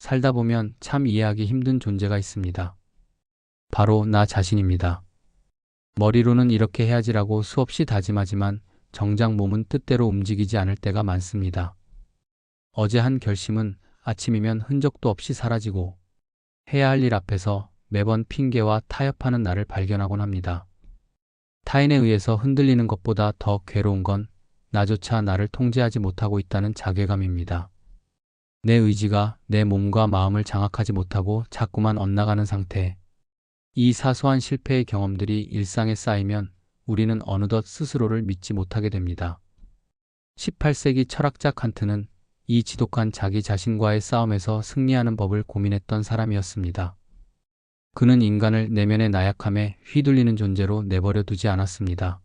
살다 보면 참 이해하기 힘든 존재가 있습니다. 바로 나 자신입니다. 머리로는 이렇게 해야지라고 수없이 다짐하지만 정작 몸은 뜻대로 움직이지 않을 때가 많습니다. 어제 한 결심은 아침이면 흔적도 없이 사라지고 해야 할 일 앞에서 매번 핑계와 타협하는 나를 발견하곤 합니다. 타인에 의해서 흔들리는 것보다 더 괴로운 건 나조차 나를 통제하지 못하고 있다는 자괴감입니다. 내 의지가 내 몸과 마음을 장악하지 못하고 자꾸만 엇나가는 상태. 이 사소한 실패의 경험들이 일상에 쌓이면 우리는 어느덧 스스로를 믿지 못하게 됩니다. 18세기 철학자 칸트는 이 지독한 자기 자신과의 싸움에서 승리하는 법을 고민했던 사람이었습니다. 그는 인간을 내면의 나약함에 휘둘리는 존재로 내버려 두지 않았습니다.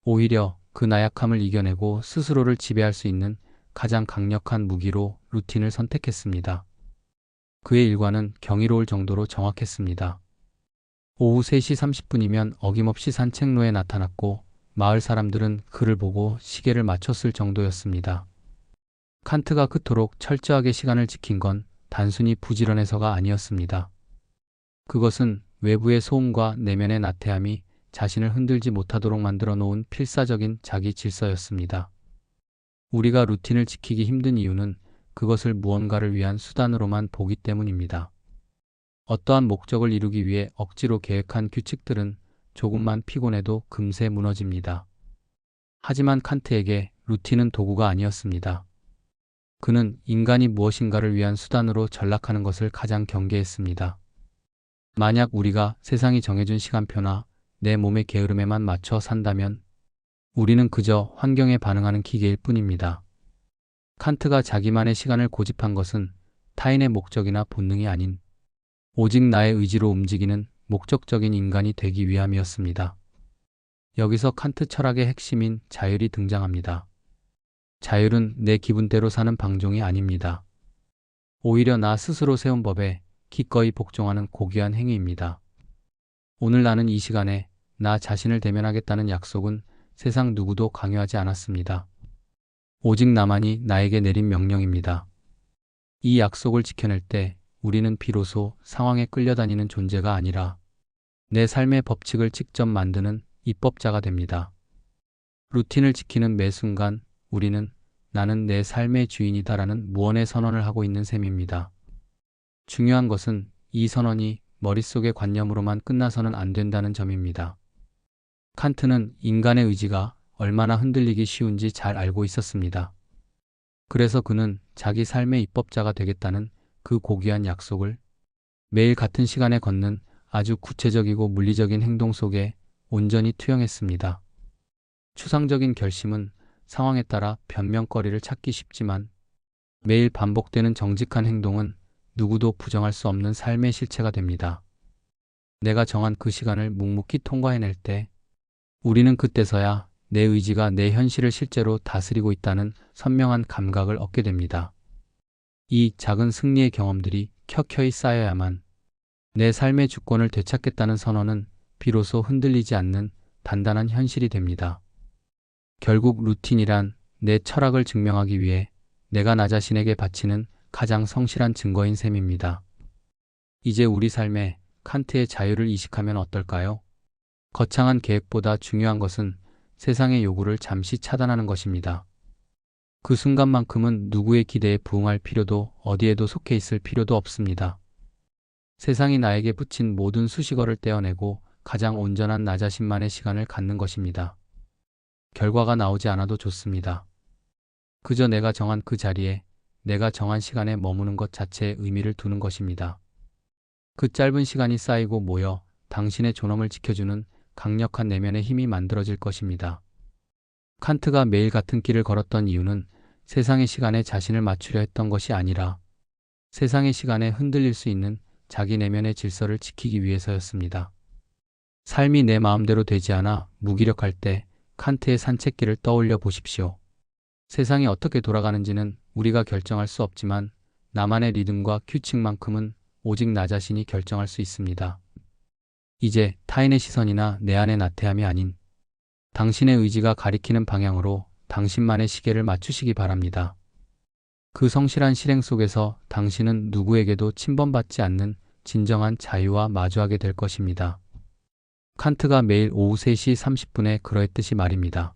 오히려 그 나약함을 이겨내고 스스로를 지배할 수 있는 가장 강력한 무기로 루틴을 선택했습니다. 그의 일과는 경이로울 정도로 정확했습니다. 오후 3시 30분이면 어김없이 산책로에 나타났고 마을 사람들은 그를 보고 시계를 맞췄을 정도였습니다. 칸트가 그토록 철저하게 시간을 지킨 건 단순히 부지런해서가 아니었습니다. 그것은 외부의 소음과 내면의 나태함이 자신을 흔들지 못하도록 만들어 놓은 필사적인 자기 질서였습니다. 우리가 루틴을 지키기 힘든 이유는 그것을 무언가를 위한 수단으로만 보기 때문입니다. 어떠한 목적을 이루기 위해 억지로 계획한 규칙들은 조금만 피곤해도 금세 무너집니다. 하지만 칸트에게 루틴은 도구가 아니었습니다. 그는 인간이 무엇인가를 위한 수단으로 전락하는 것을 가장 경계했습니다. 만약 우리가 세상이 정해준 시간표나 내 몸의 게으름에만 맞춰 산다면 우리는 그저 환경에 반응하는 기계일 뿐입니다. 칸트가 자기만의 시간을 고집한 것은 타인의 목적이나 본능이 아닌 오직 나의 의지로 움직이는 목적적인 인간이 되기 위함이었습니다. 여기서 칸트 철학의 핵심인 자율이 등장합니다. 자율은 내 기분대로 사는 방종이 아닙니다. 오히려 나 스스로 세운 법에 기꺼이 복종하는 고귀한 행위입니다. 오늘 나는 이 시간에 나 자신을 대면하겠다는 약속은 세상 누구도 강요하지 않았습니다. 오직 나만이 나에게 내린 명령입니다. 이 약속을 지켜낼 때 우리는 비로소 상황에 끌려다니는 존재가 아니라 내 삶의 법칙을 직접 만드는 입법자가 됩니다. 루틴을 지키는 매 순간 우리는 나는 내 삶의 주인이다라는 무언의 선언을 하고 있는 셈입니다. 중요한 것은 이 선언이 머릿속의 관념으로만 끝나서는 안 된다는 점입니다. 칸트는 인간의 의지가 얼마나 흔들리기 쉬운지 잘 알고 있었습니다. 그래서 그는 자기 삶의 입법자가 되겠다는 그 고귀한 약속을 매일 같은 시간에 걷는 아주 구체적이고 물리적인 행동 속에 온전히 투영했습니다. 추상적인 결심은 상황에 따라 변명거리를 찾기 쉽지만 매일 반복되는 정직한 행동은 누구도 부정할 수 없는 삶의 실체가 됩니다. 내가 정한 그 시간을 묵묵히 통과해낼 때 우리는 그때서야 내 의지가 내 현실을 실제로 다스리고 있다는 선명한 감각을 얻게 됩니다. 이 작은 승리의 경험들이 켜켜이 쌓여야만 내 삶의 주권을 되찾겠다는 선언은 비로소 흔들리지 않는 단단한 현실이 됩니다. 결국 루틴이란 내 철학을 증명하기 위해 내가 나 자신에게 바치는 가장 성실한 증거인 셈입니다. 이제 우리 삶에 칸트의 자유를 이식하면 어떨까요? 거창한 계획보다 중요한 것은 세상의 요구를 잠시 차단하는 것입니다. 그 순간만큼은 누구의 기대에 부응할 필요도 어디에도 속해 있을 필요도 없습니다. 세상이 나에게 붙인 모든 수식어를 떼어내고 가장 온전한 나 자신만의 시간을 갖는 것입니다. 결과가 나오지 않아도 좋습니다. 그저 내가 정한 그 자리에 내가 정한 시간에 머무는 것 자체에 의미를 두는 것입니다. 그 짧은 시간이 쌓이고 모여 당신의 존엄을 지켜주는 강력한 내면의 힘이 만들어질 것입니다. 칸트가 매일 같은 길을 걸었던 이유는 세상의 시간에 자신을 맞추려 했던 것이 아니라 세상의 시간에 흔들릴 수 있는 자기 내면의 질서를 지키기 위해서였습니다. 삶이 내 마음대로 되지 않아 무기력할 때 칸트의 산책길을 떠올려 보십시오. 세상이 어떻게 돌아가는지는 우리가 결정할 수 없지만 나만의 리듬과 규칙만큼은 오직 나 자신이 결정할 수 있습니다. 이제 타인의 시선이나 내 안의 나태함이 아닌 당신의 의지가 가리키는 방향으로 당신만의 시계를 맞추시기 바랍니다. 그 성실한 실행 속에서 당신은 누구에게도 침범받지 않는 진정한 자유와 마주하게 될 것입니다. 칸트가 매일 오후 3시 30분에 그러했듯이 말입니다.